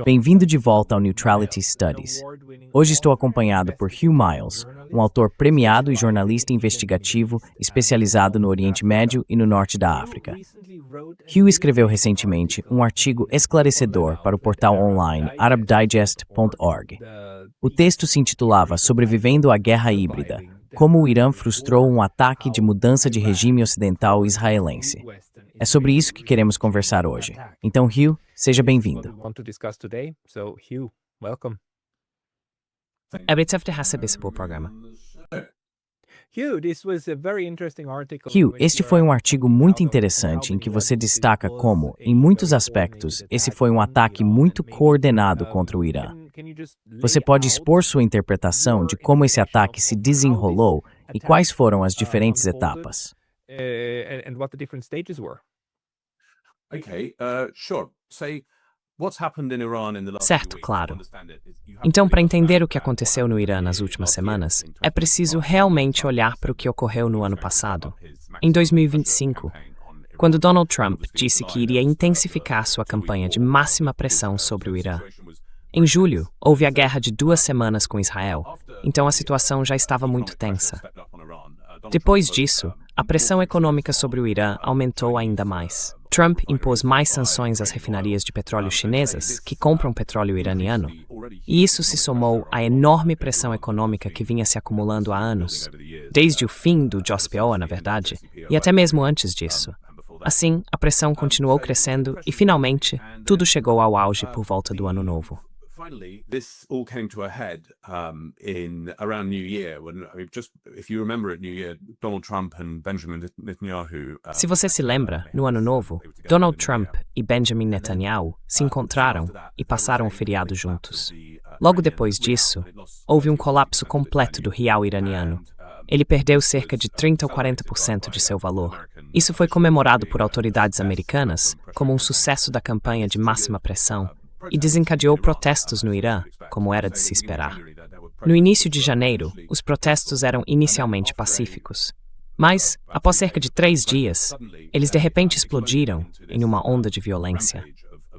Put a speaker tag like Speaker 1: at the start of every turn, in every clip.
Speaker 1: Bem-vindo de volta ao Neutrality Studies. Hoje estou acompanhado por Hugh Miles, um autor premiado e jornalista investigativo especializado no Oriente Médio e no Norte da África. Hugh escreveu recentemente um artigo esclarecedor para o portal online arabdigest.org. O texto se intitulava Sobrevivendo à Guerra Híbrida: Como o Irã frustrou um ataque de mudança de regime ocidental israelense. É sobre isso que queremos conversar hoje. Então, Hugh, seja bem-vindo.
Speaker 2: É muito de receber esse programa.
Speaker 1: Hugh, este foi um artigo muito interessante em que você destaca como, em muitos aspectos, esse foi um ataque muito coordenado contra o Irã. Você pode expor sua interpretação de como esse ataque se desenrolou e quais foram as diferentes etapas?
Speaker 2: Certo, claro. Então, para entender o que aconteceu no Irã nas últimas semanas, é preciso realmente olhar para o que ocorreu no ano passado, em 2025, quando Donald Trump disse que iria intensificar sua campanha de máxima pressão sobre o Irã. Em julho, houve a guerra de 2 semanas com Israel, então a situação já estava muito tensa. Depois disso, a pressão econômica sobre o Irã aumentou ainda mais. Trump impôs mais sanções às refinarias de petróleo chinesas, que compram petróleo iraniano, e isso se somou à enorme pressão econômica que vinha se acumulando há anos, desde o fim do JCPOA, na verdade, e até mesmo antes disso. Assim, a pressão continuou crescendo e, finalmente, tudo chegou ao auge por volta do Ano Novo.
Speaker 3: Finally, this all came to a head in around New Year, when if you remember at New Year, Donald Trump and Benjamin Netanyahu.
Speaker 2: Se você se lembra, no Ano Novo, Donald Trump e Benjamin Netanyahu se encontraram e passaram o feriado juntos. Logo depois disso, houve um colapso completo do real iraniano. Ele perdeu cerca de 30 ou 40% de seu valor. Isso foi comemorado por autoridades americanas como um sucesso da campanha de máxima pressão e desencadeou protestos no Irã, como era de se esperar. No início de janeiro, os protestos eram inicialmente pacíficos. Mas, após cerca de 3 dias, eles de repente explodiram em uma onda de violência.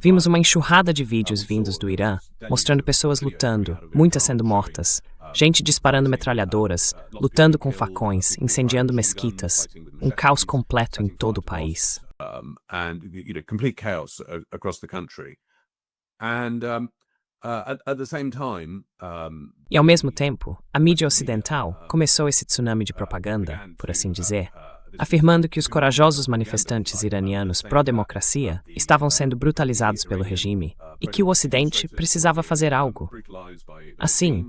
Speaker 2: Vimos uma enxurrada de vídeos vindos do Irã, mostrando pessoas lutando, muitas sendo mortas, gente disparando metralhadoras, lutando com facões, incendiando mesquitas, um caos completo em todo o país. E ao mesmo tempo, a mídia ocidental começou esse tsunami de propaganda, por assim dizer, afirmando que os corajosos manifestantes iranianos pró-democracia estavam sendo brutalizados pelo regime e que o Ocidente precisava fazer algo. Assim,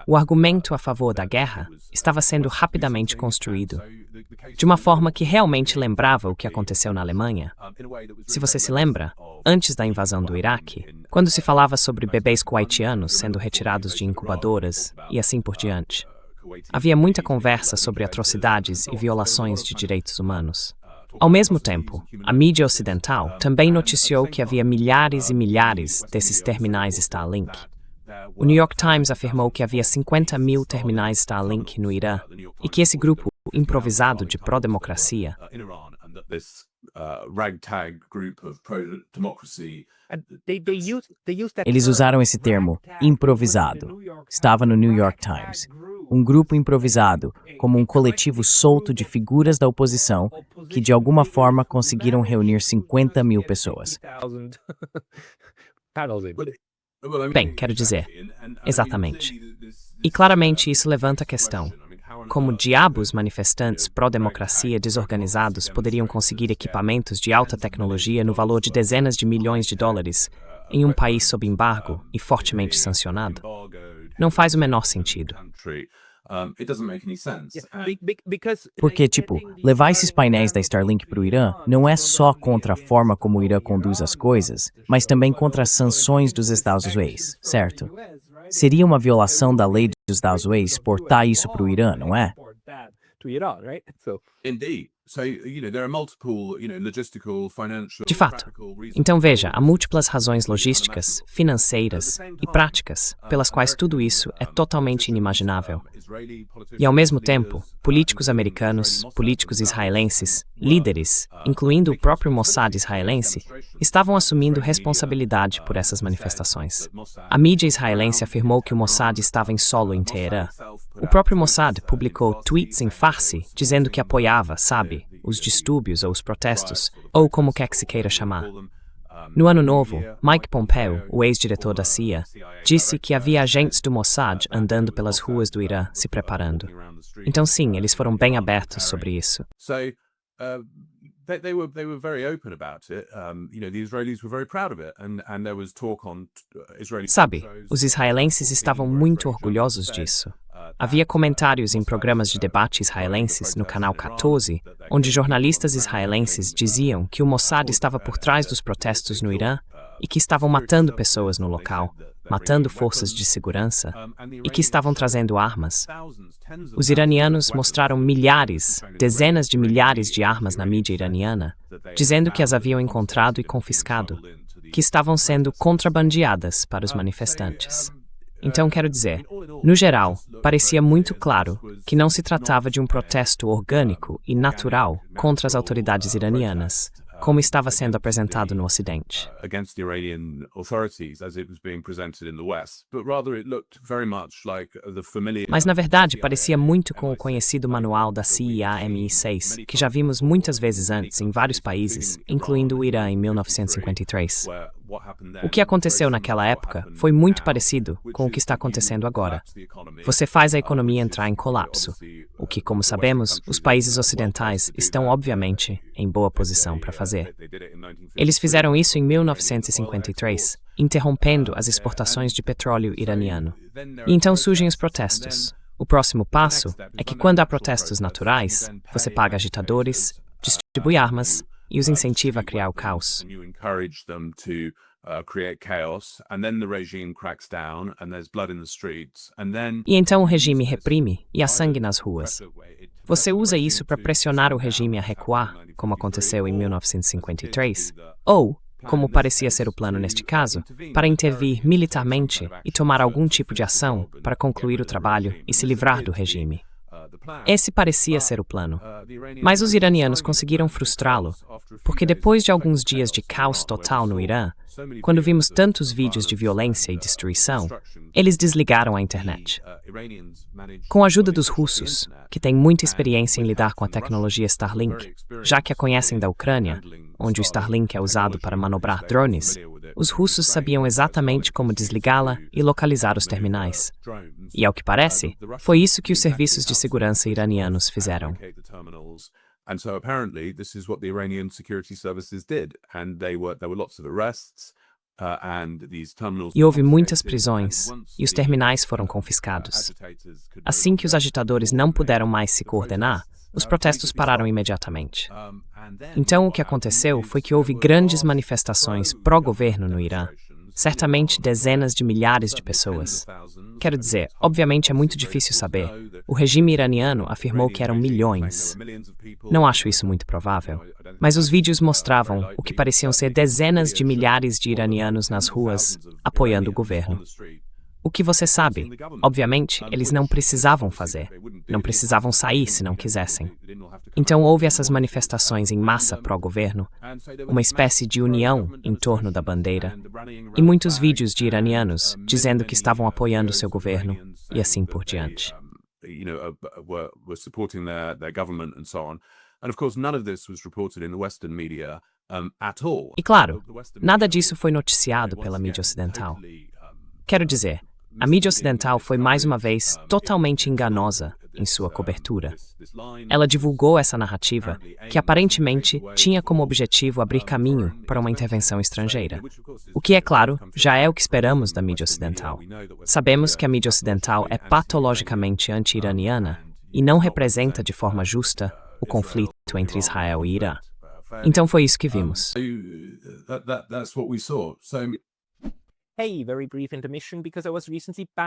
Speaker 2: o argumento a favor da guerra estava sendo rapidamente construído, de uma forma que realmente lembrava o que aconteceu na Alemanha. Se você se lembra, antes da invasão do Iraque, quando se falava sobre bebês kuwaitianos sendo retirados de incubadoras e assim por diante, havia muita conversa sobre atrocidades e violações de direitos humanos. Ao mesmo tempo, a mídia ocidental também noticiou que havia milhares e milhares desses terminais Starlink. O New York Times afirmou que havia 50 mil terminais Starlink no Irã e que esse grupo improvisado de pró-democracia
Speaker 1: Eles usaram esse termo, improvisado. Estava no New York Times. Um grupo improvisado, como um coletivo solto de figuras da oposição que, de alguma forma, conseguiram reunir 50 mil pessoas.
Speaker 2: Bem, quero dizer, exatamente. E claramente isso levanta a questão. Como diabos manifestantes pró-democracia desorganizados poderiam conseguir equipamentos de alta tecnologia no valor de dezenas de milhões de dólares em um país sob embargo e fortemente sancionado? Não faz o menor sentido.
Speaker 1: Porque, levar esses painéis da Starlink para o Irã não é só contra a forma como o Irã conduz as coisas, mas também contra as sanções dos Estados Unidos, certo? Seria uma violação da lei dos Estados Unidos exportar isso para o Irã, não é?
Speaker 2: De fato. Então veja, há múltiplas razões logísticas, financeiras e práticas pelas quais tudo isso é totalmente inimaginável. E, ao mesmo tempo, políticos americanos, políticos israelenses, líderes, incluindo o próprio Mossad israelense, estavam assumindo responsabilidade por essas manifestações. A mídia israelense afirmou que o Mossad estava em solo em Teherã. O próprio Mossad publicou tweets em farsi dizendo que apoiava, sabe, os distúrbios ou os protestos, ou como quer que se queira chamar. No ano novo, Mike Pompeo, o ex-diretor da CIA, disse que havia agentes do Mossad andando pelas ruas do Irã se preparando. Então sim, eles foram bem abertos sobre isso.
Speaker 3: They were very open about it. The Israelis were very proud of it, and there was talk on Israeli.
Speaker 2: Sabe, os israelenses estavam muito orgulhosos disso. Havia comentários em programas de debate israelenses no canal 14, onde jornalistas israelenses diziam que o Mossad estava por trás dos protestos no Irã e que estavam matando pessoas no local, matando forças de segurança e que estavam trazendo armas. Os iranianos mostraram milhares, dezenas de milhares de armas na mídia iraniana, dizendo que as haviam encontrado e confiscado, que estavam sendo contrabandeadas para os manifestantes. Então, quero dizer, no geral, parecia muito claro que não se tratava de um protesto orgânico e natural contra as autoridades iranianas, como estava sendo apresentado no Ocidente. Mas, na verdade, parecia muito com o conhecido manual da CIA MI6, que já vimos muitas vezes antes em vários países, incluindo o Irã em 1953. O que aconteceu naquela época foi muito parecido com o que está acontecendo agora. Você faz a economia entrar em colapso, o que, como sabemos, os países ocidentais estão, obviamente, em boa posição para fazer. Eles fizeram isso em 1953, interrompendo as exportações de petróleo iraniano. E então surgem os protestos. O próximo passo é que, quando há protestos naturais, você paga agitadores, distribui armas e os incentiva a criar o caos. E então o regime reprime e há sangue nas ruas. Você usa isso para pressionar o regime a recuar, como aconteceu em 1953, ou, como parecia ser o plano neste caso, para intervir militarmente e tomar algum tipo de ação para concluir o trabalho e se livrar do regime. Esse parecia ser o plano. Mas os iranianos conseguiram frustrá-lo, porque depois de alguns dias de caos total no Irã, quando vimos tantos vídeos de violência e destruição, eles desligaram a internet. Com a ajuda dos russos, que têm muita experiência em lidar com a tecnologia Starlink, já que a conhecem da Ucrânia, onde o Starlink é usado para manobrar drones, os russos sabiam exatamente como desligá-la e localizar os terminais. E, ao que parece, foi isso que os serviços de segurança iranianos fizeram.
Speaker 3: And so apparently this is what the Iranian security services did, and there were lots of arrests.
Speaker 2: E houve muitas prisões, e os terminais foram confiscados. Assim que os agitadores não puderam mais se coordenar, os protestos pararam imediatamente. Então o que aconteceu foi que houve grandes manifestações pró-governo no Irã, certamente dezenas de milhares de pessoas. Quero dizer, obviamente é muito difícil saber. O regime iraniano afirmou que eram milhões. Não acho isso muito provável. Mas os vídeos mostravam o que pareciam ser dezenas de milhares de iranianos nas ruas, apoiando o governo. O que você sabe, obviamente, eles não precisavam fazer. Não precisavam sair se não quisessem. Então houve essas manifestações em massa pró-governo, uma espécie de união em torno da bandeira, e muitos vídeos de iranianos dizendo que estavam apoiando seu governo, e assim por diante. E claro, nada disso foi noticiado pela mídia ocidental. Quero dizer, a mídia ocidental foi mais uma vez totalmente enganosa em sua cobertura. Ela divulgou essa narrativa que aparentemente tinha como objetivo abrir caminho para uma intervenção estrangeira. O que, é claro, já é o que esperamos da mídia ocidental. Sabemos que a mídia ocidental é patologicamente anti-iraniana e não representa de forma justa o conflito entre Israel e Irã. Então foi isso que vimos.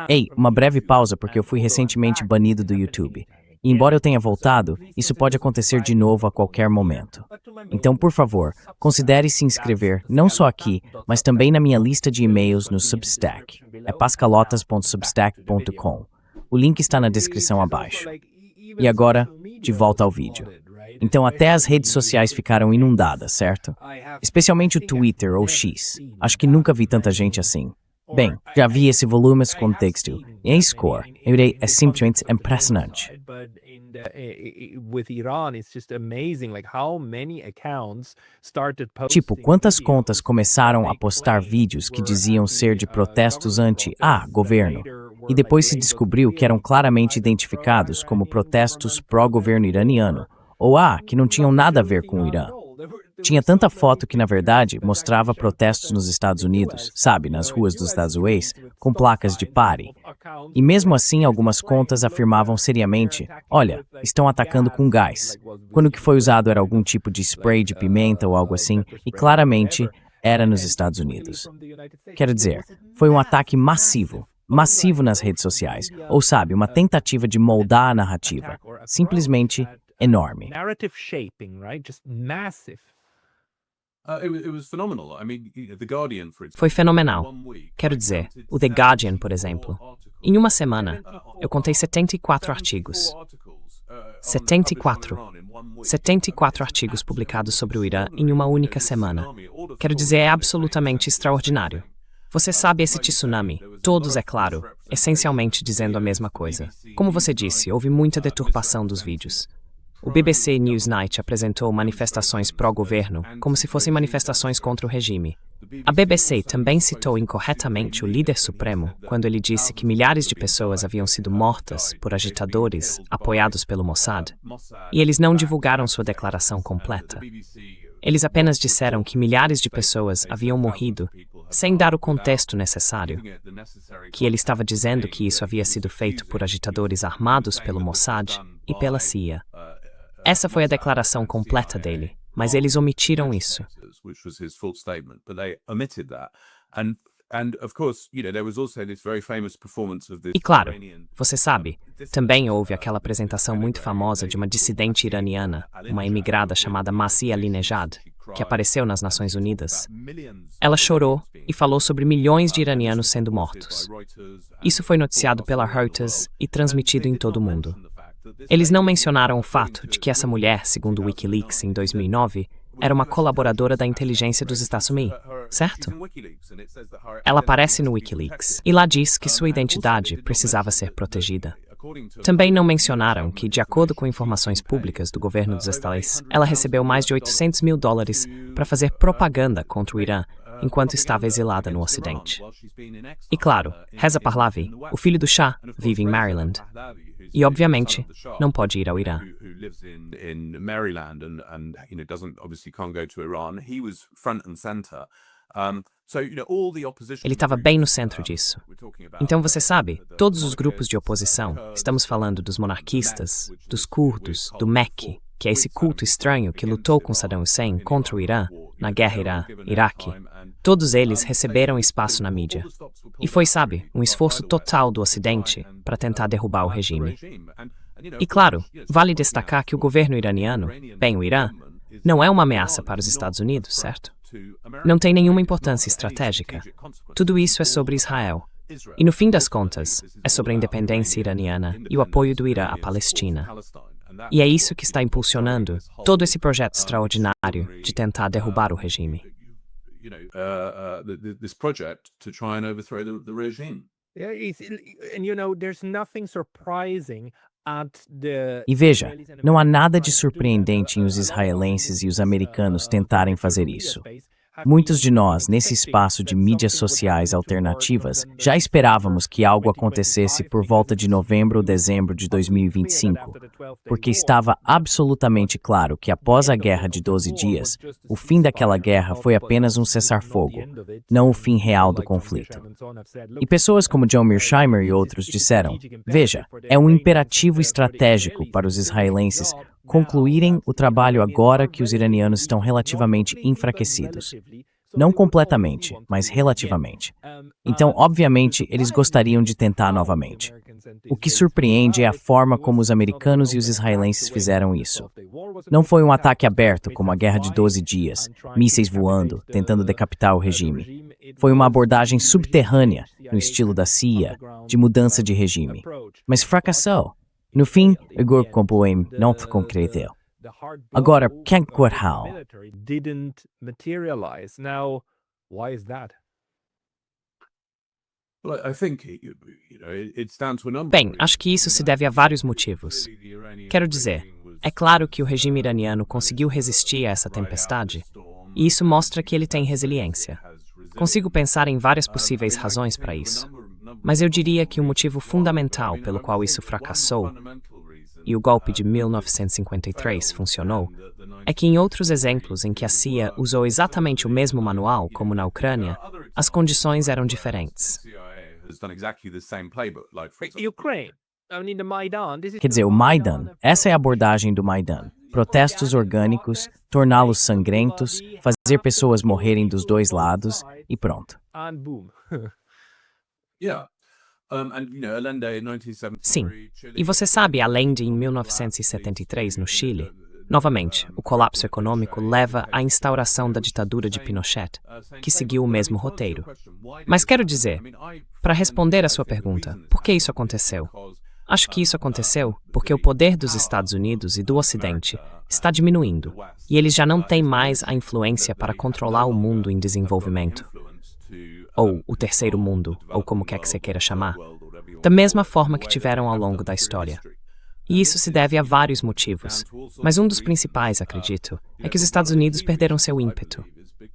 Speaker 1: Ei, uma breve pausa porque eu fui recentemente banido do YouTube. E embora eu tenha voltado, isso pode acontecer de novo a qualquer momento. Então, por favor, considere se inscrever não só aqui, mas também na minha lista de e-mails no Substack. É pascalotas.substack.com. O link está na descrição abaixo. E agora, de volta ao vídeo. Então até as redes sociais ficaram inundadas, certo? Especialmente o Twitter ou X. Acho que nunca vi tanta gente assim. Bem, já vi esse volume, esse contexto. E em Score, eu direi, é simplesmente impressionante. Tipo, quantas contas começaram a postar vídeos que diziam ser de protestos anti-governo, e depois se descobriu que eram claramente identificados como protestos pró-governo iraniano, ou que não tinham nada a ver com o Irã. Tinha tanta foto que, na verdade, mostrava protestos nos Estados Unidos, sabe, nas ruas dos Estados Unidos, com placas de pare. E mesmo assim, algumas contas afirmavam seriamente, olha, estão atacando com gás, quando o que foi usado era algum tipo de spray de pimenta ou algo assim, e claramente era nos Estados Unidos. Quero dizer, foi um ataque massivo nas redes sociais, ou sabe, uma tentativa de moldar a narrativa, simplesmente enorme.
Speaker 2: Foi fenomenal. Quero dizer, o The Guardian, por exemplo. Em uma semana, eu contei 74 artigos. 74. 74 artigos publicados sobre o Irã em uma única semana. Quero dizer, é absolutamente extraordinário. Você sabe esse tsunami, todos, é claro, essencialmente dizendo a mesma coisa. Como você disse, houve muita deturpação dos vídeos. O BBC Newsnight apresentou manifestações pró-governo como se fossem manifestações contra o regime. A BBC também citou incorretamente o líder supremo quando ele disse que milhares de pessoas haviam sido mortas por agitadores apoiados pelo Mossad, e eles não divulgaram sua declaração completa. Eles apenas disseram que milhares de pessoas haviam morrido, sem dar o contexto necessário, que ele estava dizendo que isso havia sido feito por agitadores armados pelo Mossad e pela CIA. Essa foi a declaração completa dele, mas eles omitiram isso. E claro, você sabe, também houve aquela apresentação muito famosa de uma dissidente iraniana, uma imigrada chamada Masih Alinejad, que apareceu nas Nações Unidas. Ela chorou e falou sobre milhões de iranianos sendo mortos. Isso foi noticiado pela Reuters e transmitido em todo o mundo. Eles não mencionaram o fato de que essa mulher, segundo o Wikileaks em 2009, era uma colaboradora da inteligência dos Estados Unidos, certo? Ela aparece no Wikileaks e lá diz que sua identidade precisava ser protegida. Também não mencionaram que, de acordo com informações públicas do governo dos Estados Unidos, ela recebeu mais de $800 mil para fazer propaganda contra o Irã enquanto estava exilada no Ocidente. E claro, Reza Pahlavi, o filho do Shah, vive em Maryland. E, obviamente, não pode ir ao Irã. Ele estava bem no centro disso. Então você sabe, todos os grupos de oposição, estamos falando dos monarquistas, dos curdos, do MEK, que é esse culto estranho que lutou com Saddam Hussein contra o Irã, na guerra Irã-Iraque, todos eles receberam espaço na mídia. E foi, sabe, um esforço total do Ocidente para tentar derrubar o regime. E claro, vale destacar que o governo iraniano, bem, o Irã, não é uma ameaça para os Estados Unidos, certo? Não tem nenhuma importância estratégica. Tudo isso é sobre Israel. E no fim das contas, é sobre a independência iraniana e o apoio do Irã à Palestina. E é isso que está impulsionando todo esse projeto extraordinário de tentar derrubar o regime.
Speaker 3: This project to try and overthrow the regime.
Speaker 4: There's nothing surprising at the.
Speaker 1: E veja, não há nada de surpreendente em os israelenses e os americanos tentarem fazer isso. Muitos de nós, nesse espaço de mídias sociais alternativas, já esperávamos que algo acontecesse por volta de novembro ou dezembro de 2025, porque estava absolutamente claro que após a Guerra de 12 Dias, o fim daquela guerra foi apenas um cessar-fogo, não o fim real do conflito. E pessoas como John Mearsheimer e outros disseram, veja, é um imperativo estratégico para os israelenses concluírem o trabalho agora que os iranianos estão relativamente enfraquecidos. Não completamente, mas relativamente. Então, obviamente, eles gostariam de tentar novamente. O que surpreende é a forma como os americanos e os israelenses fizeram isso. Não foi um ataque aberto como a Guerra de 12 Dias, mísseis voando, tentando decapitar o regime. Foi uma abordagem subterrânea, no estilo da CIA, de mudança de regime. Mas fracassou. No fim, o grupo não se concretizou. Agora, quem correu?
Speaker 4: Didn't materialize. Now, why is that?
Speaker 2: Bem, acho que isso se deve a vários motivos. Quero dizer, é claro que o regime iraniano conseguiu resistir a essa tempestade, e isso mostra que ele tem resiliência. Consigo pensar em várias possíveis razões para isso, mas eu diria que o motivo fundamental pelo qual isso fracassou e o golpe de 1953 funcionou é que em outros exemplos em que a CIA usou exatamente o mesmo manual, como na Ucrânia, as condições eram diferentes.
Speaker 1: Quer dizer, o Maidan, essa é a abordagem do Maidan. Protestos orgânicos, torná-los sangrentos, fazer pessoas morrerem dos dois lados e pronto.
Speaker 2: Sim, e você sabe, além de em 1973 no Chile, novamente, o colapso econômico leva à instauração da ditadura de Pinochet, que seguiu o mesmo roteiro. Mas quero dizer, para responder à sua pergunta, por que isso aconteceu? Acho que isso aconteceu porque o poder dos Estados Unidos e do Ocidente está diminuindo, e eles já não têm mais a influência para controlar o mundo em desenvolvimento, ou o terceiro mundo, ou como quer que você queira chamar, da mesma forma que tiveram ao longo da história. E isso se deve a vários motivos, mas um dos principais, acredito, é que os Estados Unidos perderam seu ímpeto,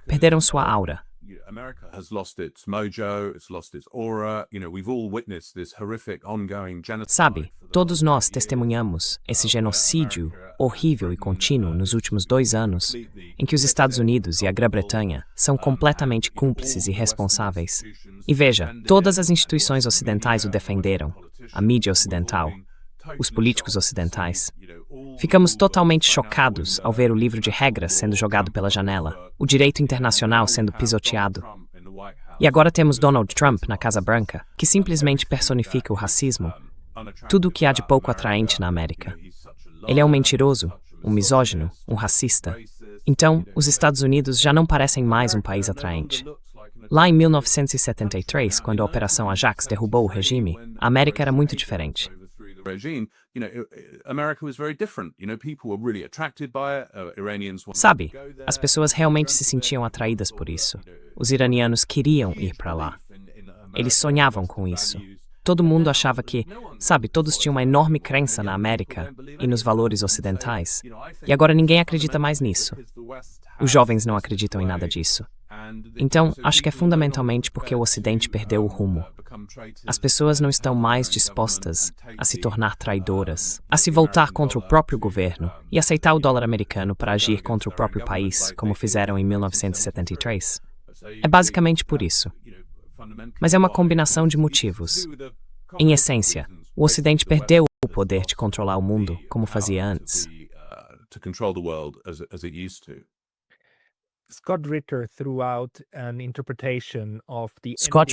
Speaker 2: perderam sua aura. Sabe, todos nós testemunhamos esse genocídio horrível e contínuo nos últimos 2 anos, em que os Estados Unidos e a Grã-Bretanha são completamente cúmplices e responsáveis. E veja, todas as instituições ocidentais o defenderam, a mídia ocidental, os políticos ocidentais. Ficamos totalmente chocados ao ver o livro de regras sendo jogado pela janela, o direito internacional sendo pisoteado. E agora temos Donald Trump na Casa Branca, que simplesmente personifica o racismo, tudo o que há de pouco atraente na América. Ele é um mentiroso, um misógino, um racista. Então, os Estados Unidos já não parecem mais um país atraente. Lá em 1973, quando a Operação Ajax derrubou o regime, a América era muito diferente. Sabe, as pessoas realmente se sentiam atraídas por isso. Os iranianos queriam ir para lá. Eles sonhavam com isso. Todo mundo achava que, sabe, todos tinham uma enorme crença na América e nos valores ocidentais. E agora ninguém acredita mais nisso. Os jovens não acreditam em nada disso. Então, acho que é fundamentalmente porque o Ocidente perdeu o rumo. As pessoas não estão mais dispostas a se tornar traidoras, a se voltar contra o próprio governo e aceitar o dólar americano para agir contra o próprio país, como fizeram em 1973. É basicamente por isso. Mas é uma combinação de motivos. Em essência, o Ocidente perdeu o poder de controlar o mundo como fazia antes.
Speaker 1: Scott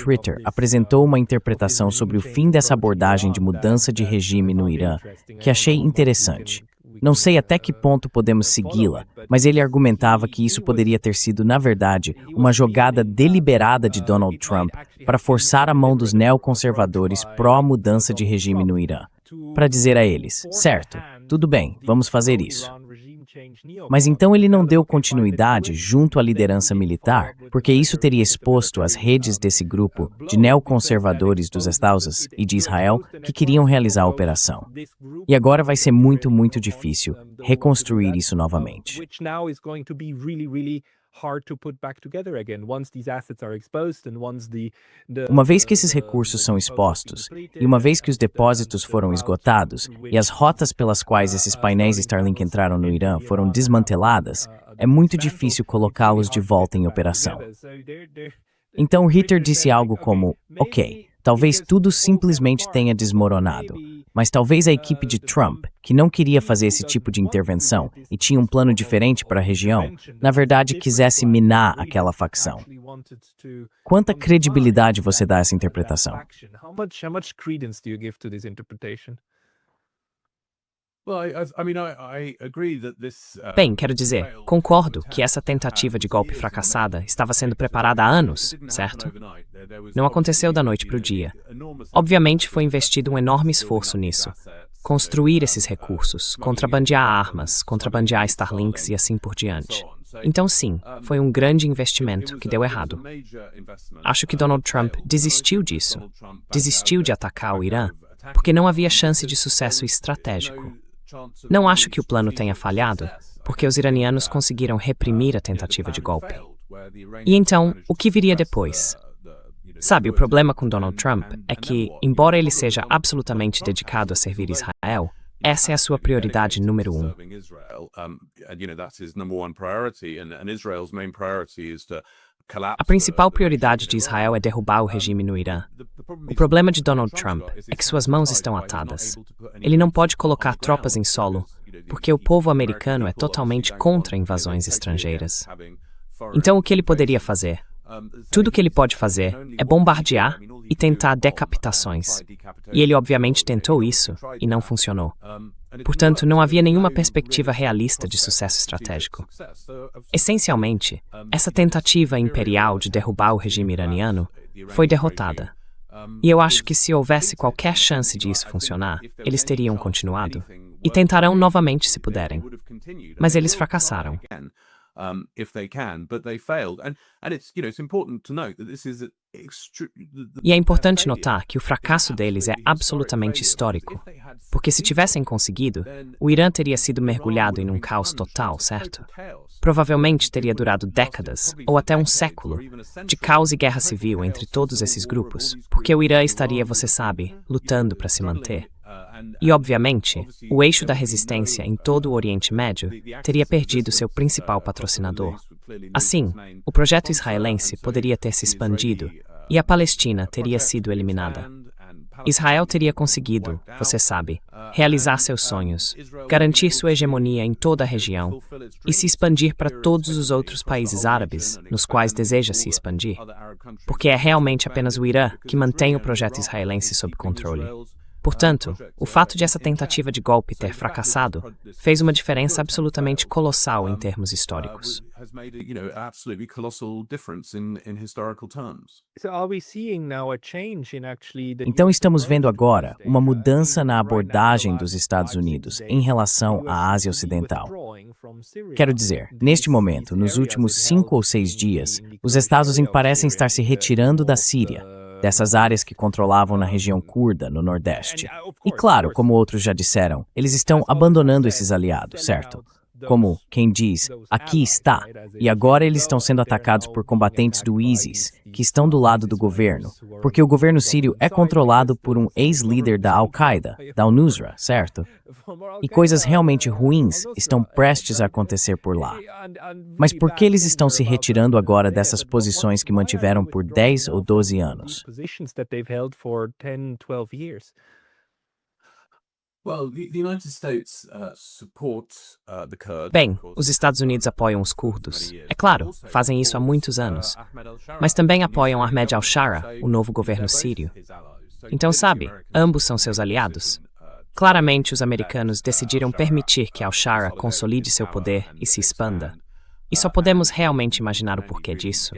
Speaker 1: Ritter apresentou uma interpretação sobre o fim dessa abordagem de mudança de regime no Irã, que achei interessante. Não sei até que ponto podemos segui-la, mas ele argumentava que isso poderia ter sido, na verdade, uma jogada deliberada de Donald Trump para forçar a mão dos neoconservadores pró-mudança de regime no Irã. Para dizer a eles, certo, tudo bem, vamos fazer isso. Mas então ele não deu continuidade junto à liderança militar, porque isso teria exposto as redes desse grupo de neoconservadores dos Estados Unidos e de Israel que queriam realizar a operação. E agora vai ser muito, muito difícil reconstruir isso novamente. Uma vez que esses recursos são expostos, e uma vez que os depósitos foram esgotados, e as rotas pelas quais esses painéis Starlink entraram no Irã foram desmanteladas, é muito difícil colocá-los de volta em operação. Então Ritter disse algo como, ok, talvez tudo simplesmente tenha desmoronado, mas talvez a equipe de Trump, que não queria fazer esse tipo de intervenção e tinha um plano diferente para a região, na verdade quisesse minar aquela facção. Quanta credibilidade você dá a essa interpretação?
Speaker 2: Bem, quero dizer, concordo que essa tentativa de golpe fracassada estava sendo preparada há anos, certo? Não aconteceu da noite para o dia. Obviamente foi investido um enorme esforço nisso. Construir esses recursos, contrabandear armas, contrabandear Starlinks e assim por diante. Então sim, foi um grande investimento que deu errado. Acho que Donald Trump desistiu disso. Desistiu de atacar o Irã porque não havia chance de sucesso estratégico. Não acho que o plano tenha falhado, porque os iranianos conseguiram reprimir a tentativa de golpe. E então, o que viria depois? Sabe, o problema com Donald Trump é que, embora ele seja absolutamente dedicado a servir Israel, essa é a sua prioridade número 1. A principal prioridade de Israel é derrubar o regime no Irã. O problema de Donald Trump é que suas mãos estão atadas. Ele não pode colocar tropas em solo, porque o povo americano é totalmente contra invasões estrangeiras. Então o que ele poderia fazer? Tudo o que ele pode fazer é bombardear e tentar decapitações. E ele obviamente tentou isso e não funcionou. Portanto, não havia nenhuma perspectiva realista de sucesso estratégico. Essencialmente, essa tentativa imperial de derrubar o regime iraniano foi derrotada. E eu acho que se houvesse qualquer chance de isso funcionar, eles teriam continuado. E tentarão novamente se puderem. Mas eles fracassaram. E é importante notar que o fracasso deles é absolutamente histórico, porque se tivessem conseguido, o Irã teria sido mergulhado em um caos total, certo? Provavelmente teria durado décadas, ou até um século, de caos e guerra civil entre todos esses grupos, porque o Irã estaria, você sabe, lutando para se manter. E, obviamente, o eixo da resistência em todo o Oriente Médio teria perdido seu principal patrocinador. Assim, o projeto israelense poderia ter se expandido e a Palestina teria sido eliminada. Israel teria conseguido, você sabe, realizar seus sonhos, garantir sua hegemonia em toda a região e se expandir para todos os outros países árabes nos quais deseja se expandir, porque é realmente apenas o Irã que mantém o projeto israelense sob controle. Portanto, o fato de essa tentativa de golpe ter fracassado fez uma diferença absolutamente colossal em termos históricos.
Speaker 1: Então estamos vendo agora uma mudança na abordagem dos Estados Unidos em relação à Ásia Ocidental. Quero dizer, neste momento, nos últimos 5 ou 6 dias, os Estados Unidos parecem estar se retirando da Síria, dessas áreas que controlavam na região curda, no Nordeste. E claro, como outros já disseram, eles estão abandonando esses aliados, certo? Como quem diz, aqui está, e agora eles estão sendo atacados por combatentes do ISIS, que estão do lado do governo, porque o governo sírio é controlado por um ex-líder da Al-Qaeda, da Al-Nusra, certo? E coisas realmente ruins estão prestes a acontecer por lá. Mas por que eles estão se retirando agora dessas posições que mantiveram por 10 ou 12 anos?
Speaker 2: Bem, os Estados Unidos apoiam os curdos. É claro, fazem isso há muitos anos. Mas também apoiam Ahmed al-Shara, o novo governo sírio. Então, sabe, ambos são seus aliados. Claramente, os americanos decidiram permitir que al-Shara consolide seu poder e se expanda. E só podemos realmente imaginar o porquê disso.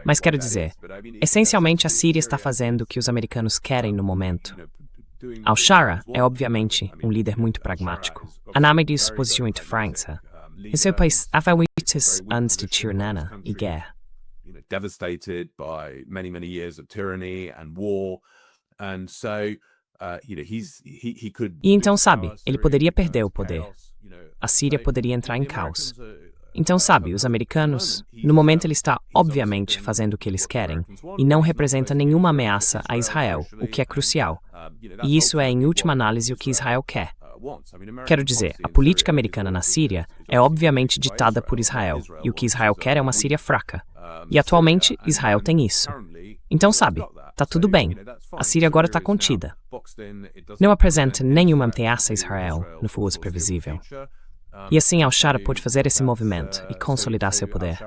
Speaker 2: Mas quero dizer, essencialmente a Síria está fazendo o que os americanos querem no momento. Al-Shara é, obviamente, um líder muito pragmático. A nome disso posicionamento França. E seu país avalitas antes de tirana e guerra.
Speaker 3: Devastated by many years of tyranny and war, and so he could.
Speaker 2: E então, sabe, ele poderia perder o poder. A Síria poderia entrar em caos. Então, sabe, os americanos, no momento ele está, obviamente, fazendo o que eles querem, e não representa nenhuma ameaça a Israel, o que é crucial. E isso é, em última análise, o que Israel quer. Quero dizer, a política americana na Síria é obviamente ditada por Israel, e o que Israel quer é uma Síria fraca. E atualmente, Israel tem isso. Então, sabe, tá tudo bem. A Síria agora está contida. Não apresenta nenhuma ameaça a Israel no futuro previsível. E assim al-Shara pode fazer esse movimento e consolidar seu poder.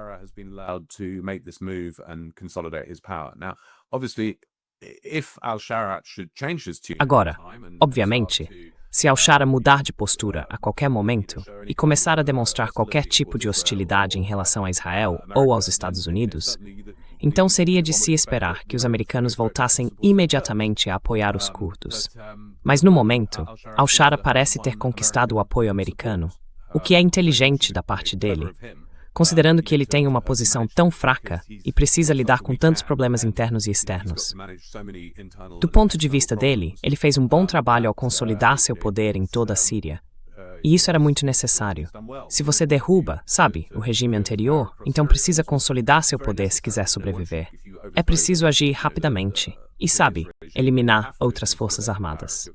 Speaker 3: Agora,
Speaker 2: obviamente, se Al-Shara mudar de postura a qualquer momento e começar a demonstrar qualquer tipo de hostilidade em relação a Israel ou aos Estados Unidos, então seria de se esperar que os americanos voltassem imediatamente a apoiar os curdos. Mas no momento, Al-Shara parece ter conquistado o apoio americano, o que é inteligente da parte dele, considerando que ele tem uma posição tão fraca e precisa lidar com tantos problemas internos e externos. Do ponto de vista dele, ele fez um bom trabalho ao consolidar seu poder em toda a Síria. E isso era muito necessário. Se você derruba, sabe, o regime anterior, então precisa consolidar seu poder se quiser sobreviver. É preciso agir rapidamente e, sabe, eliminar outras forças armadas.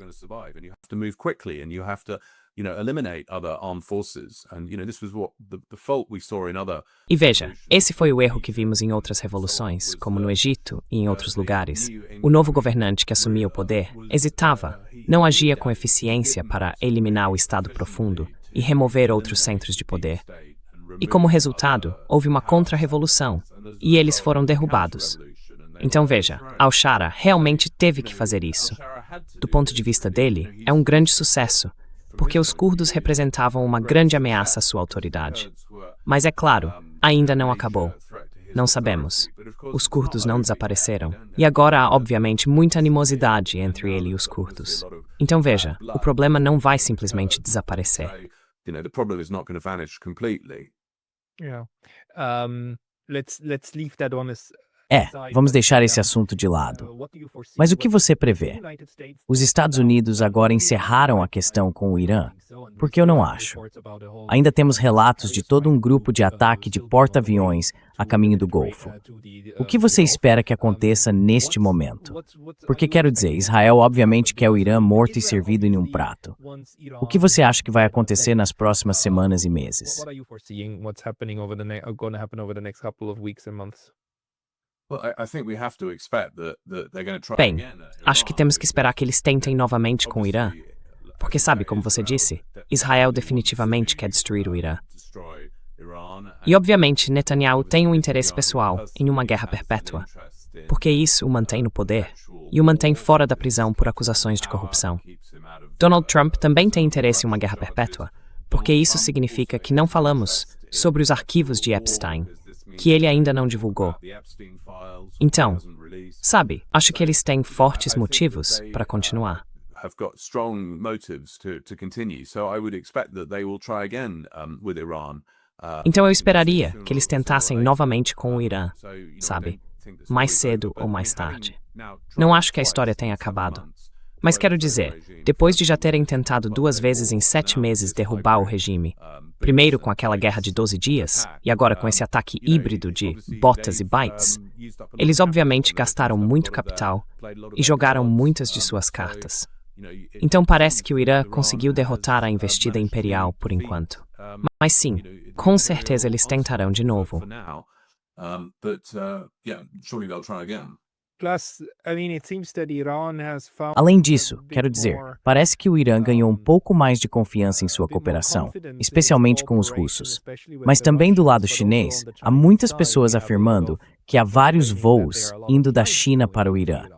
Speaker 2: E veja, esse foi o erro que vimos em outras revoluções, como no Egito e em outros lugares. O novo governante que assumia o poder hesitava, não agia com eficiência para eliminar o Estado profundo e remover outros centros de poder. E como resultado, houve uma contra-revolução, e eles foram derrubados. Então veja, Al-Shara realmente teve que fazer isso. Do ponto de vista dele, é um grande sucesso, porque os curdos representavam uma grande ameaça à sua autoridade. Mas é claro, ainda não acabou. Não sabemos. Os curdos não desapareceram. E agora há, obviamente, muita animosidade entre ele e os curdos. Então veja, o problema não vai simplesmente desaparecer.
Speaker 4: Yeah. Let's leave that on as
Speaker 1: Vamos deixar esse assunto de lado. Mas o que você prevê? Os Estados Unidos agora encerraram a questão com o Irã? Porque eu não acho. Ainda temos relatos de todo um grupo de ataque de porta-aviões a caminho do Golfo. O que você espera que aconteça neste momento? Porque quero dizer, Israel obviamente quer o Irã morto e servido em um prato. O que você acha que vai acontecer nas próximas semanas e meses?
Speaker 2: Bem, acho que temos que esperar que eles tentem novamente com o Irã. Porque sabe, como você disse, Israel definitivamente quer destruir o Irã. E obviamente Netanyahu tem um interesse pessoal em uma guerra perpétua, porque isso o mantém no poder e o mantém fora da prisão por acusações de corrupção. Donald Trump também tem interesse em uma guerra perpétua, porque isso significa que não falamos sobre os arquivos de Epstein, que ele ainda não divulgou. Então, sabe, acho que eles têm fortes motivos para continuar. Então eu esperaria que eles tentassem novamente com o Irã, sabe, mais cedo ou mais tarde. Não acho que a história tenha acabado. Mas quero dizer, depois de já terem tentado 2 vezes em 7 meses derrubar o regime, primeiro com aquela guerra de 12 dias, e agora com esse ataque híbrido de botas e bytes, eles obviamente gastaram muito capital e jogaram muitas de suas cartas. Então parece que o Irã conseguiu derrotar a investida imperial por enquanto. Mas sim, com certeza eles tentarão de novo.
Speaker 1: Além disso, quero dizer, parece que o Irã ganhou um pouco mais de confiança em sua cooperação, especialmente com os russos. Mas também do lado chinês, há muitas pessoas afirmando que há vários voos indo da China para o Irã.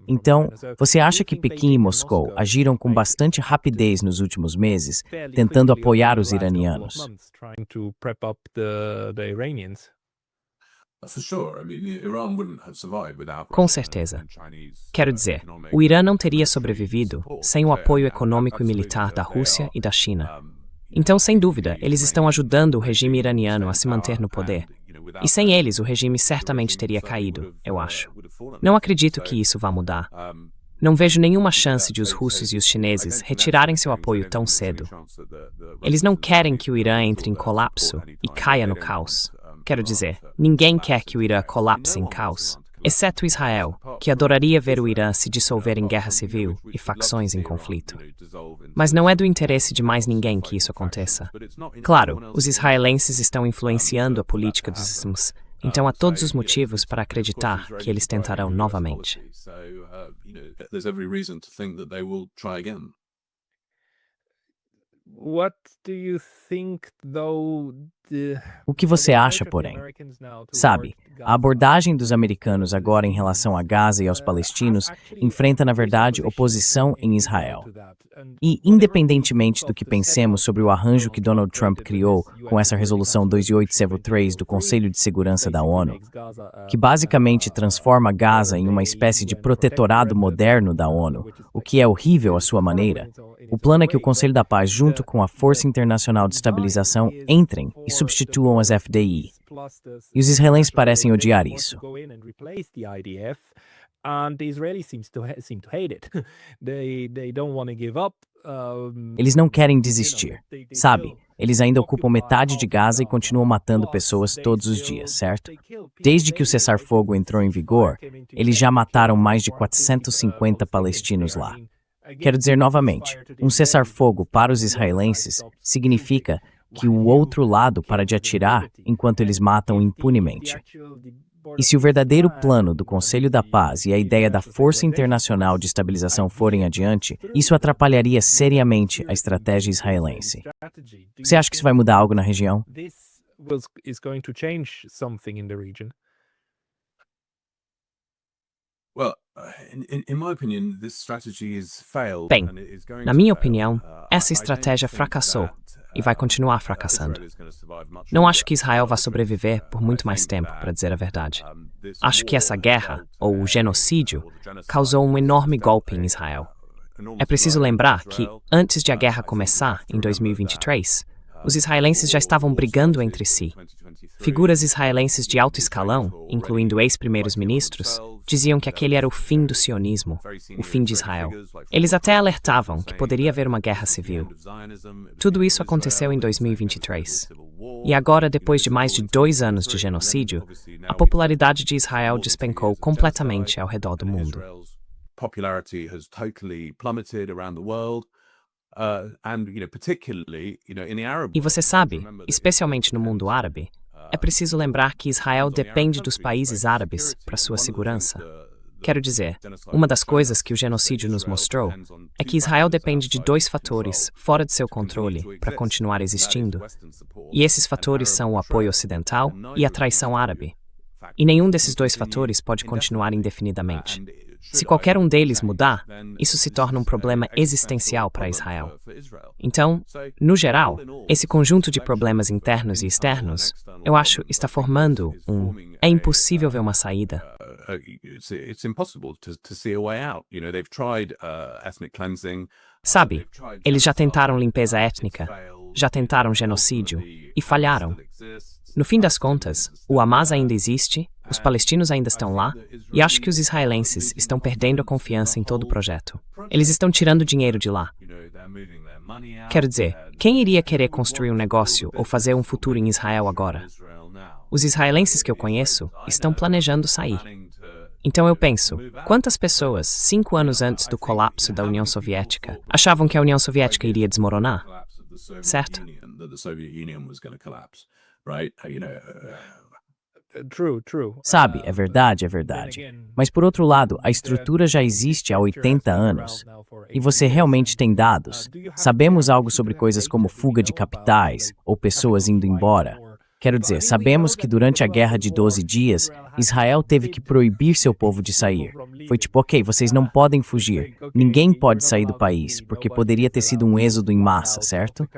Speaker 1: Então, você acha que Pequim e Moscou agiram com bastante rapidez nos últimos meses, tentando apoiar os iranianos?
Speaker 2: Com certeza. Quero dizer, o Irã não teria sobrevivido sem o apoio econômico e militar da Rússia e da China. Então, sem dúvida, eles estão ajudando o regime iraniano a se manter no poder. E sem eles, o regime certamente teria caído, eu acho. Não acredito que isso vá mudar. Não vejo nenhuma chance de os russos e os chineses retirarem seu apoio tão cedo. Eles não querem que o Irã entre em colapso e caia no caos. Quero dizer, ninguém quer que o Irã colapse em caos, exceto Israel, que adoraria ver o Irã se dissolver em guerra civil e facções em conflito. Mas não é do interesse de mais ninguém que isso aconteça. Claro, os israelenses estão influenciando a política dos ismos, então há todos os motivos para acreditar que eles tentarão novamente.
Speaker 4: What do you think, though,
Speaker 1: O que você acha, porém? Sabe, a abordagem dos americanos agora em relação a Gaza e aos palestinos enfrenta, na verdade, oposição em Israel. E, independentemente do que pensemos sobre o arranjo que Donald Trump criou com essa resolução 2873 do Conselho de Segurança da ONU, que basicamente transforma Gaza em uma espécie de protetorado moderno da ONU, o que é horrível à sua maneira, o plano é que o Conselho da Paz, junto com a Força Internacional de Estabilização, entrem e substituam as FDI. E os israelenses parecem odiar isso. Eles não querem desistir, sabe? Eles ainda ocupam metade de Gaza e continuam matando pessoas todos os dias, certo? Desde que o cessar-fogo entrou em vigor, eles já mataram mais de 450 palestinos lá. Quero dizer novamente, um cessar-fogo para os israelenses significa que o outro lado para de atirar enquanto eles matam impunemente. E se o verdadeiro plano do Conselho da Paz e a ideia da Força Internacional de Estabilização forem adiante, isso atrapalharia seriamente a estratégia israelense. Você acha que isso vai mudar algo na região?
Speaker 2: Bem, na minha opinião, essa estratégia fracassou e vai continuar fracassando. Não acho que Israel vá sobreviver por muito mais tempo, para dizer a verdade. Acho que essa guerra, ou o genocídio, causou um enorme golpe em Israel. É preciso lembrar que, antes de a guerra começar, em 2023, os israelenses já estavam brigando entre si. Figuras israelenses de alto escalão, incluindo ex-primeiros-ministros, diziam que aquele era o fim do sionismo, o fim de Israel. Eles até alertavam que poderia haver uma guerra civil. Tudo isso aconteceu em 2023. E agora, depois de mais de 2 anos de genocídio, a popularidade de Israel despencou completamente ao redor do mundo. E você sabe, especialmente no mundo árabe, é preciso lembrar que Israel depende dos países árabes para sua segurança. Quero dizer, uma das coisas que o genocídio nos mostrou é que Israel depende de 2 fatores fora de seu controle para continuar existindo. E esses fatores são o apoio ocidental e a traição árabe. E nenhum desses 2 fatores pode continuar indefinidamente. Se qualquer um deles mudar, isso se torna um problema existencial para Israel. Então, no geral, esse conjunto de problemas internos e externos, eu acho, está formando É impossível ver uma saída. Sabe, eles já tentaram limpeza étnica, já tentaram genocídio e falharam. No fim das contas, o Hamas ainda existe, os palestinos ainda estão lá, e acho que os israelenses estão perdendo a confiança em todo o projeto. Eles estão tirando dinheiro de lá. Quero dizer, quem iria querer construir um negócio ou fazer um futuro em Israel agora? Os israelenses que eu conheço estão planejando sair. Então eu penso, quantas pessoas, 5 anos antes do colapso da União Soviética, achavam que a União Soviética iria desmoronar? Certo?
Speaker 1: Sabe, é verdade. Mas por outro lado, a estrutura já existe há 80 anos. E você realmente tem dados. Sabemos algo sobre coisas como fuga de capitais ou pessoas indo embora. Quero dizer, sabemos que durante a Guerra de 12 Dias, Israel teve que proibir seu povo de sair. Foi tipo, ok, vocês não podem fugir. Ninguém pode sair do país, porque poderia ter sido um êxodo em massa, certo?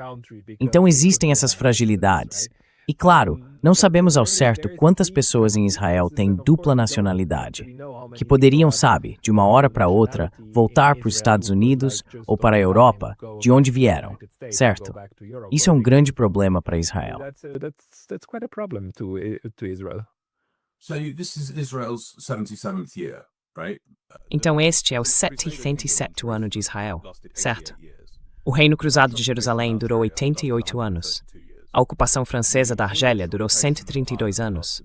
Speaker 1: Então existem essas fragilidades. E claro, não sabemos ao certo quantas pessoas em Israel têm dupla nacionalidade, que poderiam, sabe, de uma hora para outra, voltar para os Estados Unidos ou para a Europa, de onde vieram, certo? Isso é um grande problema para Israel.
Speaker 2: Então este é o 77º ano de Israel, certo? O Reino Cruzado de Jerusalém durou 88 anos. A ocupação francesa da Argélia durou 132 anos.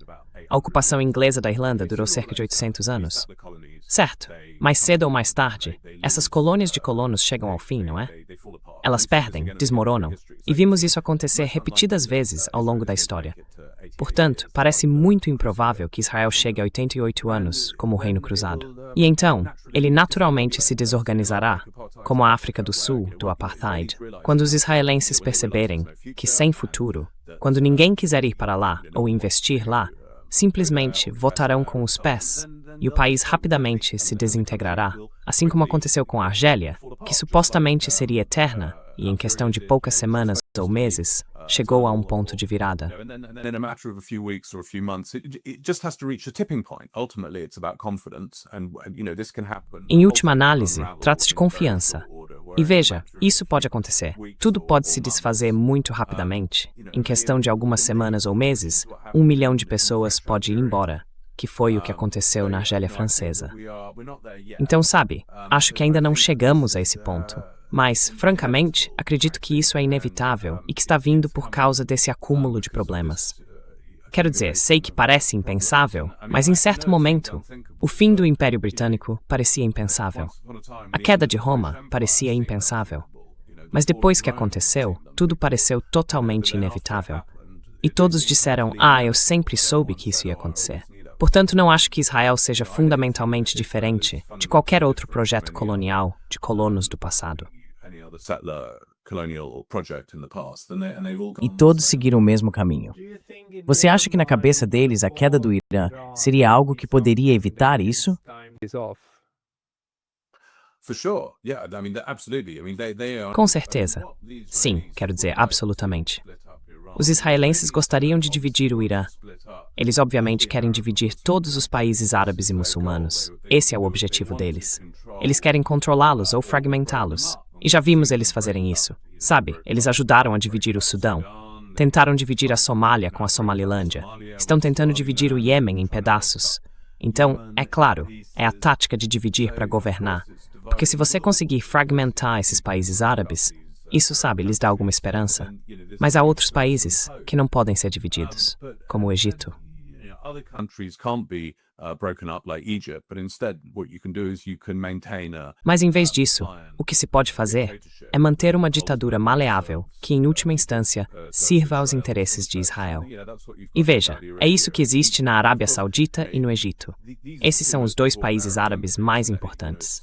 Speaker 2: A ocupação inglesa da Irlanda durou cerca de 800 anos. Certo, mais cedo ou mais tarde, essas colônias de colonos chegam ao fim, não é? Elas perdem, desmoronam, e vimos isso acontecer repetidas vezes ao longo da história. Portanto, parece muito improvável que Israel chegue a 88 anos como Reino Cruzado. E então, ele naturalmente se desorganizará, como a África do Sul do Apartheid, quando os israelenses perceberem que, sem futuro, quando ninguém quiser ir para lá ou investir lá, simplesmente votarão com os pés e o país rapidamente se desintegrará, assim como aconteceu com a Argélia, que supostamente seria eterna e, em questão de poucas semanas ou meses, chegou a um ponto de virada. Em última análise, trata-se de confiança. E veja, isso pode acontecer. Tudo pode se desfazer muito rapidamente. Em questão de algumas semanas ou meses, 1 milhão de pessoas pode ir embora, que foi o que aconteceu na Argélia Francesa. Então, sabe, acho que ainda não chegamos a esse ponto. Mas, francamente, acredito que isso é inevitável e que está vindo por causa desse acúmulo de problemas. Quero dizer, sei que parece impensável, mas em certo momento, o fim do Império Britânico parecia impensável. A queda de Roma parecia impensável. Mas depois que aconteceu, tudo pareceu totalmente inevitável. E todos disseram, eu sempre soube que isso ia acontecer. Portanto, não acho que Israel seja fundamentalmente diferente de qualquer outro projeto colonial de colonos do passado.
Speaker 1: E todos seguiram o mesmo caminho. Você acha que na cabeça deles a queda do Irã seria algo que poderia evitar isso?
Speaker 2: Com certeza. Sim, quero dizer, absolutamente. Os israelenses gostariam de dividir o Irã. Eles obviamente querem dividir todos os países árabes e muçulmanos. Esse é o objetivo deles. Eles querem controlá-los ou fragmentá-los. E já vimos eles fazerem isso. Sabe, eles ajudaram a dividir o Sudão. Tentaram dividir a Somália com a Somalilândia. Estão tentando dividir o Iêmen em pedaços. Então, é claro, é a tática de dividir para governar. Porque se você conseguir fragmentar esses países árabes, isso, sabe, lhes dá alguma esperança. Mas há outros países que não podem ser divididos, como o Egito. Mas em vez disso, o que se pode fazer é manter uma ditadura maleável que, em última instância, sirva aos interesses de Israel. E veja, é isso que existe na Arábia Saudita e no Egito. Esses são os dois países árabes mais importantes.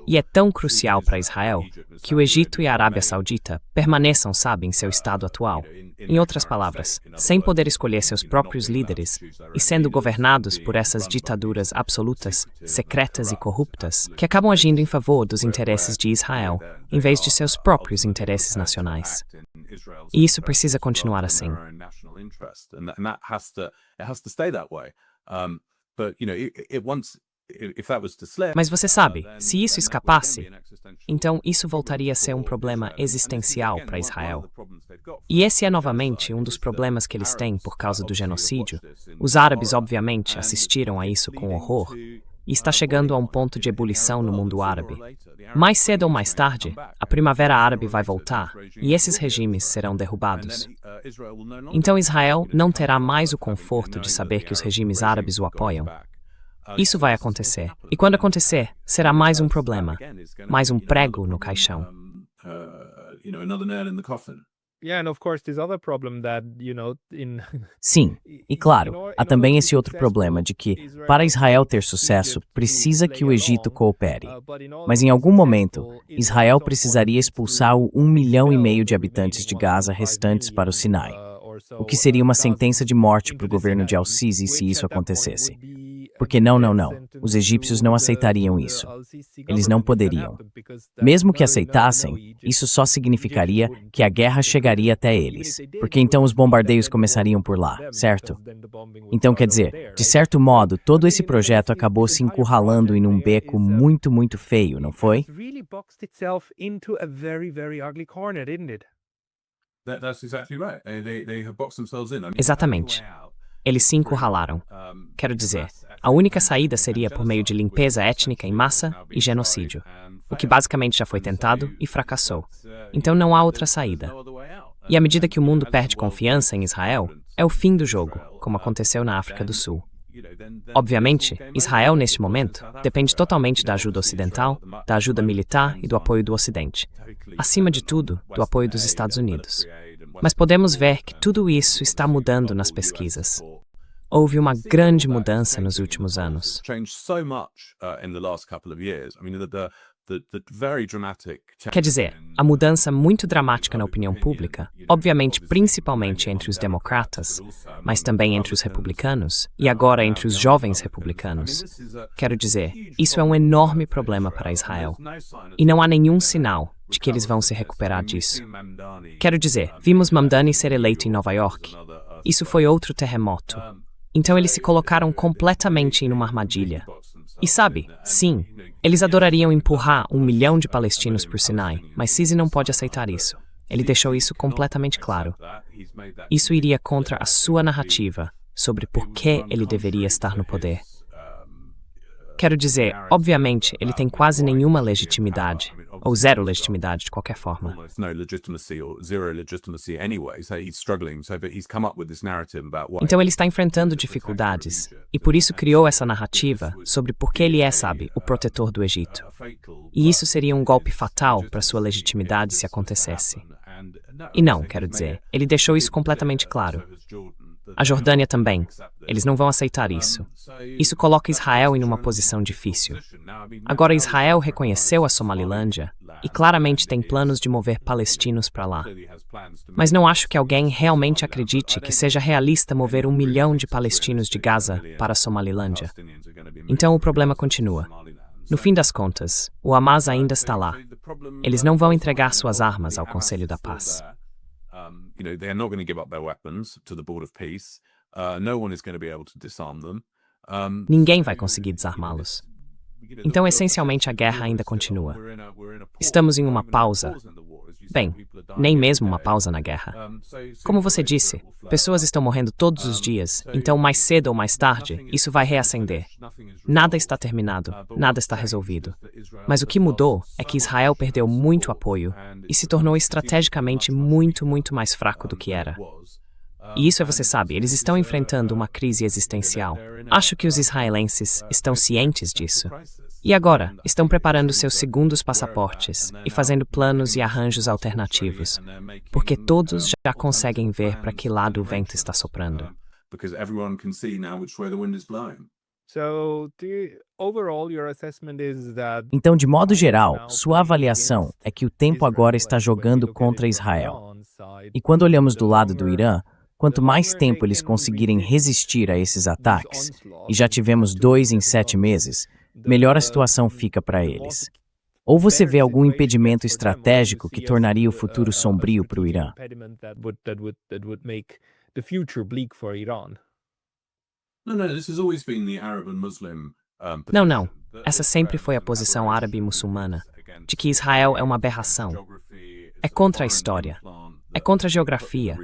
Speaker 2: E é tão crucial para Israel que o Egito e a Arábia Saudita permaneçam, sabe, em seu estado atual. Em outras palavras, sem poder escolher seus próprios líderes e sendo governados por essas ditaduras absolutas, secretas e corruptas, que acabam agindo em favor dos interesses de Israel, em vez de seus próprios interesses nacionais. E isso precisa continuar assim. Mas você sabe, se isso escapasse, então isso voltaria a ser um problema existencial para Israel. E esse é novamente um dos problemas que eles têm por causa do genocídio. Os árabes, obviamente, assistiram a isso com horror e está chegando a um ponto de ebulição no mundo árabe. Mais cedo ou mais tarde, a Primavera Árabe vai voltar e esses regimes serão derrubados. Então Israel não terá mais o conforto de saber que os regimes árabes o apoiam. Isso vai acontecer. E quando acontecer, será mais um problema, mais um prego no caixão.
Speaker 1: Sim, e claro, há também esse outro problema de que, para Israel ter sucesso, precisa que o Egito coopere. Mas em algum momento, Israel precisaria expulsar o 1,5 milhão de habitantes de Gaza restantes para o Sinai, o que seria uma sentença de morte para o governo de Al-Sisi se isso acontecesse. Porque não, os egípcios não aceitariam isso. Eles não poderiam. Mesmo que aceitassem, isso só significaria que a guerra chegaria até eles, porque então os bombardeios começariam por lá, certo? Então, quer dizer, de certo modo, todo esse projeto acabou se encurralando em um beco muito, muito feio, não foi?
Speaker 2: Exatamente. Eles se encurralaram. Quero dizer, a única saída seria por meio de limpeza étnica em massa e genocídio, o que basicamente já foi tentado e fracassou. Então não há outra saída. E à medida que o mundo perde confiança em Israel, é o fim do jogo, como aconteceu na África do Sul. Obviamente, Israel, neste momento, depende totalmente da ajuda ocidental, da ajuda militar e do apoio do Ocidente. Acima de tudo, do apoio dos Estados Unidos. Mas podemos ver que tudo isso está mudando nas pesquisas. Houve uma grande mudança nos últimos anos. Quer dizer, a mudança muito dramática na opinião pública, obviamente principalmente entre os democratas, mas também entre os republicanos e agora entre os jovens republicanos. Quero dizer, isso é um enorme problema para Israel. E não há nenhum sinal de que eles vão se recuperar disso. Quero dizer, vimos Mamdani ser eleito em Nova York. Isso foi outro terremoto. Então eles se colocaram completamente em uma armadilha. E sabe, sim, eles adorariam empurrar 1 milhão de palestinos por Sinai, mas Sisi não pode aceitar isso. Ele deixou isso completamente claro. Isso iria contra a sua narrativa sobre por que ele deveria estar no poder. Quero dizer, obviamente, ele tem quase nenhuma legitimidade, ou zero legitimidade de qualquer forma. Então ele está enfrentando dificuldades, e por isso criou essa narrativa sobre por que ele é, sabe, o protetor do Egito. E isso seria um golpe fatal para sua legitimidade se acontecesse. E não, quero dizer, ele deixou isso completamente claro. A Jordânia também. Eles não vão aceitar isso. Isso coloca Israel em uma posição difícil. Agora Israel reconheceu a Somalilândia e claramente tem planos de mover palestinos para lá. Mas não acho que alguém realmente acredite que seja realista mover 1 milhão de palestinos de Gaza para a Somalilândia. Então o problema continua. No fim das contas, o Hamas ainda está lá. Eles não vão entregar suas armas ao Conselho da Paz.
Speaker 3: They're not going to give up their weapons to the board of peace. No one is going to be able to disarm them.
Speaker 2: Ninguém vai conseguir desarmá-los. Então, essencialmente, a guerra ainda continua. Estamos em uma pausa. Bem, nem mesmo uma pausa na guerra. Como você disse, pessoas estão morrendo todos os dias, então mais cedo ou mais tarde, isso vai reacender. Nada está terminado, nada está resolvido. Mas o que mudou é que Israel perdeu muito apoio e se tornou estrategicamente muito mais fraco do que era. E isso você sabe, eles estão enfrentando uma crise existencial. Acho que os israelenses estão cientes disso. E agora, estão preparando seus segundos passaportes e fazendo planos e arranjos alternativos, porque todos já conseguem ver para que lado o vento está soprando.
Speaker 1: Então, de modo geral, sua avaliação é que o tempo agora está jogando contra Israel. E quando olhamos do lado do Irã, quanto mais tempo eles conseguirem resistir a esses ataques, e já tivemos 2 em 7 meses, melhor a situação fica para eles. Ou você vê algum impedimento estratégico que tornaria o futuro sombrio para o Irã?
Speaker 2: Não. Essa sempre foi a posição árabe e muçulmana, de que Israel é uma aberração. É contra a história. É contra a geografia.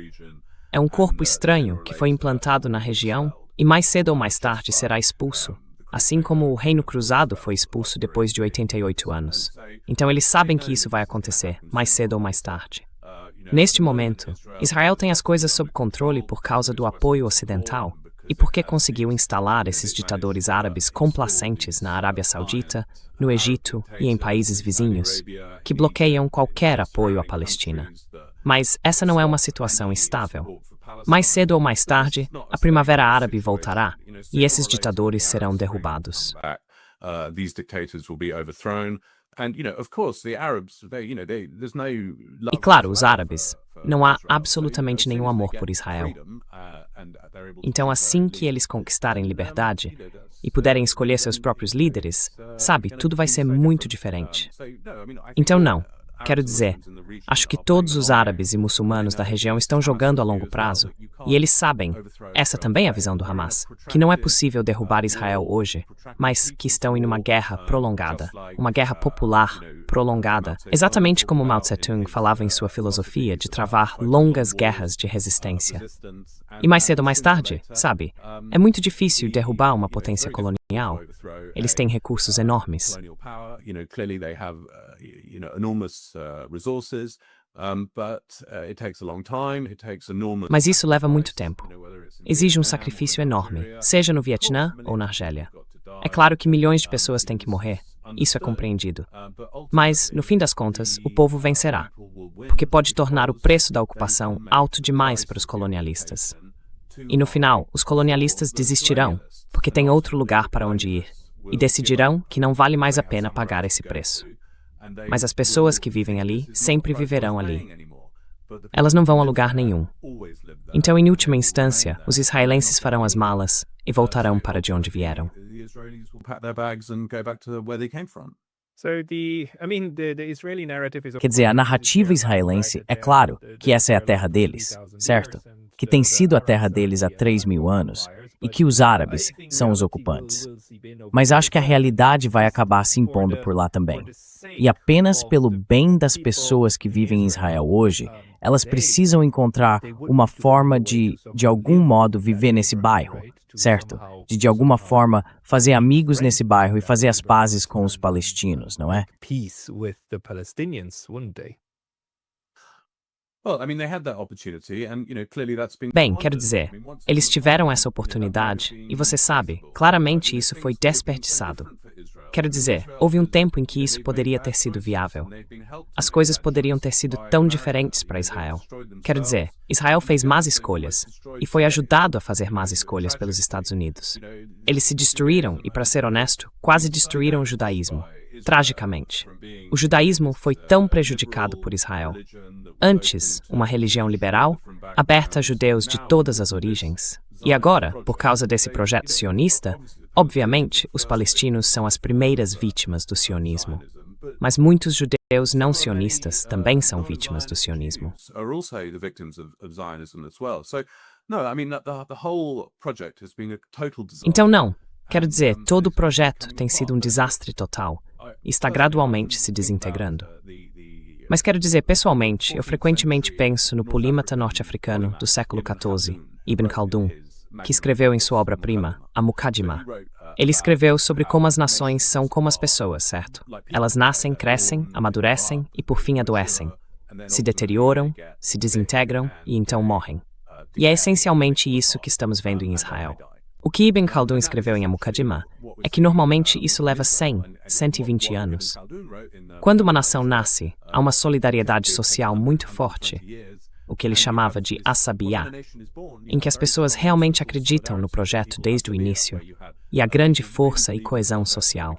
Speaker 2: É um corpo estranho que foi implantado na região e mais cedo ou mais tarde será expulso, assim como o Reino Cruzado foi expulso depois de 88 anos. Então eles sabem que isso vai acontecer, mais cedo ou mais tarde. Neste momento, Israel tem as coisas sob controle por causa do apoio ocidental e porque conseguiu instalar esses ditadores árabes complacentes na Arábia Saudita, no Egito e em países vizinhos, que bloqueiam qualquer apoio à Palestina. Mas essa não é uma situação estável. Mais cedo ou mais tarde, a Primavera Árabe voltará e esses ditadores serão derrubados. E claro, os árabes, não há absolutamente nenhum amor por Israel. Então, assim que eles conquistarem liberdade e puderem escolher seus próprios líderes, sabe, tudo vai ser muito diferente. Então, não. Quero dizer, acho que todos os árabes e muçulmanos da região estão jogando a longo prazo, e eles sabem, essa também é a visão do Hamas, que não é possível derrubar Israel hoje, mas que estão em uma guerra prolongada, uma guerra popular prolongada, exatamente como Mao Tse-tung falava em sua filosofia de travar longas guerras de resistência. E mais cedo ou mais tarde, sabe, é muito difícil derrubar uma potência colonial. Eles têm recursos enormes. Mas isso leva muito tempo. Exige um sacrifício enorme, seja no Vietnã ou na Argélia. É claro que milhões de pessoas têm que morrer, isso é compreendido. Mas, no fim das contas, o povo vencerá, porque pode tornar o preço da ocupação alto demais para os colonialistas. E no final, os colonialistas desistirão, porque tem outro lugar para onde ir, e decidirão que não vale mais a pena pagar esse preço. Mas as pessoas que vivem ali sempre viverão ali. Elas não vão a lugar nenhum. Então, em última instância, os israelenses farão as malas e voltarão para de onde vieram.
Speaker 1: Quer dizer, a narrativa israelense é claro que essa é a terra deles, certo? Que tem sido a terra deles há 3.000 anos e que os árabes são os ocupantes. Mas acho que a realidade vai acabar se impondo por lá também. E apenas pelo bem das pessoas que vivem em Israel hoje, elas precisam encontrar uma forma de algum modo, viver nesse bairro, certo? De alguma forma, fazer amigos nesse bairro e fazer as pazes com os palestinos, não é?
Speaker 2: Bem, quero dizer, eles tiveram essa oportunidade e você sabe, claramente isso foi desperdiçado. Quero dizer, houve um tempo em que isso poderia ter sido viável. As coisas poderiam ter sido tão diferentes para Israel. Quero dizer, Israel fez más escolhas e foi ajudado a fazer más escolhas pelos Estados Unidos. Eles se destruíram e, para ser honesto, quase destruíram o judaísmo. Tragicamente. O judaísmo foi tão prejudicado por Israel. Antes, uma religião liberal, aberta a judeus de todas as origens. E agora, por causa desse projeto sionista, obviamente, os palestinos são as primeiras vítimas do sionismo. Mas muitos judeus não sionistas também são vítimas do sionismo. Então não. Quero dizer, todo o projeto tem sido um desastre total e está gradualmente se desintegrando. Mas quero dizer, pessoalmente, eu frequentemente penso no polímata norte-africano do século XIV, Ibn Khaldun, que escreveu em sua obra-prima, a Muqaddimah. Ele escreveu sobre como as nações são como as pessoas, certo? Elas nascem, crescem, amadurecem e por fim adoecem. Se deterioram, se desintegram e então morrem. E é essencialmente isso que estamos vendo em Israel. O que Ibn Khaldun escreveu em Muqaddimah é que normalmente isso leva 100, 120 anos. Quando uma nação nasce, há uma solidariedade social muito forte, o que ele chamava de asabiá, em que as pessoas realmente acreditam no projeto desde o início, e há grande força e coesão social.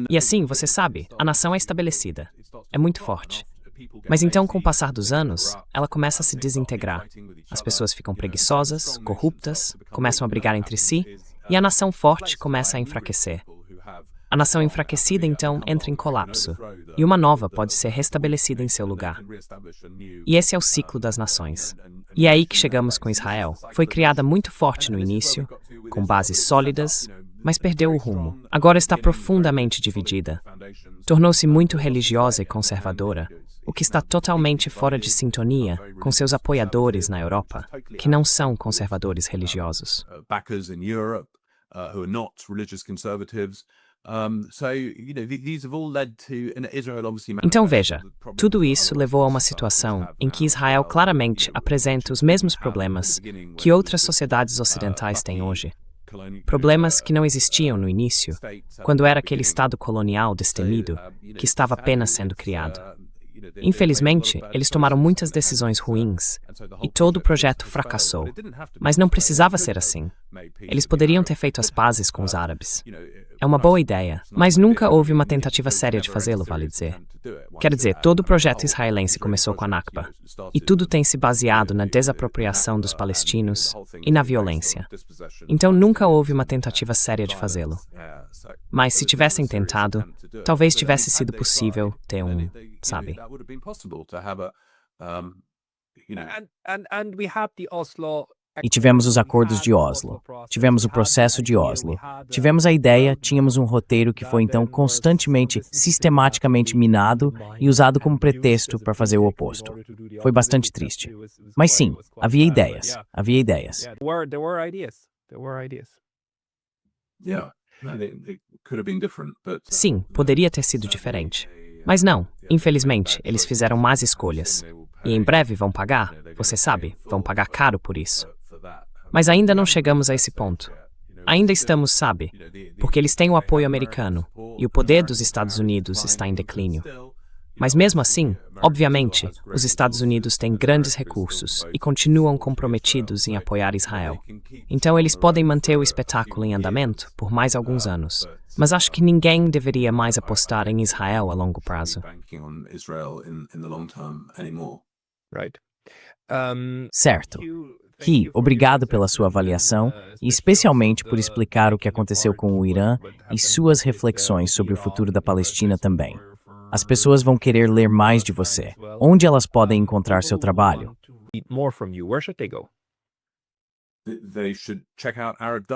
Speaker 2: E assim, você sabe, a nação é estabelecida, é muito forte. Mas então, com o passar dos anos, ela começa a se desintegrar. As pessoas ficam preguiçosas, corruptas, começam a brigar entre si, e a nação forte começa a enfraquecer. A nação enfraquecida, então, entra em colapso, e uma nova pode ser restabelecida em seu lugar. E esse é o ciclo das nações. E é aí que chegamos com Israel. Foi criada muito forte no início, com bases sólidas, mas perdeu o rumo. Agora está profundamente dividida. Tornou-se muito religiosa e conservadora, o que está totalmente fora de sintonia com seus apoiadores na Europa, que não são conservadores religiosos. Então veja, tudo isso levou a uma situação em que Israel claramente apresenta os mesmos problemas que outras sociedades ocidentais têm hoje. Problemas que não existiam no início, quando era aquele Estado colonial destemido que estava apenas sendo criado. Infelizmente, eles tomaram muitas decisões ruins e todo o projeto fracassou. Mas não precisava ser assim. Eles poderiam ter feito as pazes com os árabes. É uma boa ideia, mas nunca houve uma tentativa séria de fazê-lo, vale dizer. Quer dizer, todo o projeto israelense começou com a Nakba, e tudo tem se baseado na desapropriação dos palestinos e na violência. Então nunca houve uma tentativa séria de fazê-lo. Mas se tivessem tentado, talvez tivesse sido possível ter sabe?
Speaker 1: E tivemos os acordos de Oslo, tivemos o processo de Oslo, tivemos a ideia, tínhamos um roteiro que foi então constantemente, sistematicamente minado e usado como pretexto para fazer o oposto. Foi bastante triste. Mas sim, havia ideias, havia ideias.
Speaker 2: Sim, poderia ter sido diferente. Mas não, infelizmente, eles fizeram más escolhas. E em breve vão pagar, você sabe, vão pagar caro por isso. Mas ainda não chegamos a esse ponto. Ainda estamos, sabe, porque eles têm o apoio americano e o poder dos Estados Unidos está em declínio. Mas mesmo assim, obviamente, os Estados Unidos têm grandes recursos e continuam comprometidos em apoiar Israel. Então eles podem manter o espetáculo em andamento por mais alguns anos. Mas acho que ninguém deveria mais apostar em Israel a longo prazo.
Speaker 4: Right.
Speaker 1: Certo. Ri, obrigado pela sua avaliação e especialmente por explicar o que aconteceu com o Irã e suas reflexões sobre o futuro da Palestina também. As pessoas vão querer ler mais de você. Onde elas podem encontrar seu trabalho?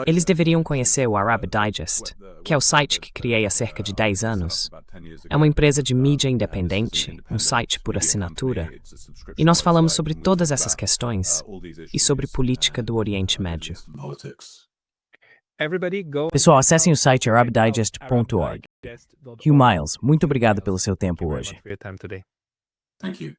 Speaker 2: Eles deveriam conhecer o Arab Digest, que é o site que criei há cerca de 10 anos. É uma empresa de mídia independente, um site por assinatura, e nós falamos sobre todas essas questões e sobre política do Oriente Médio.
Speaker 1: Pessoal, acessem o site arabdigest.org. Hugh Miles, muito obrigado pelo seu tempo hoje.
Speaker 3: Thank you.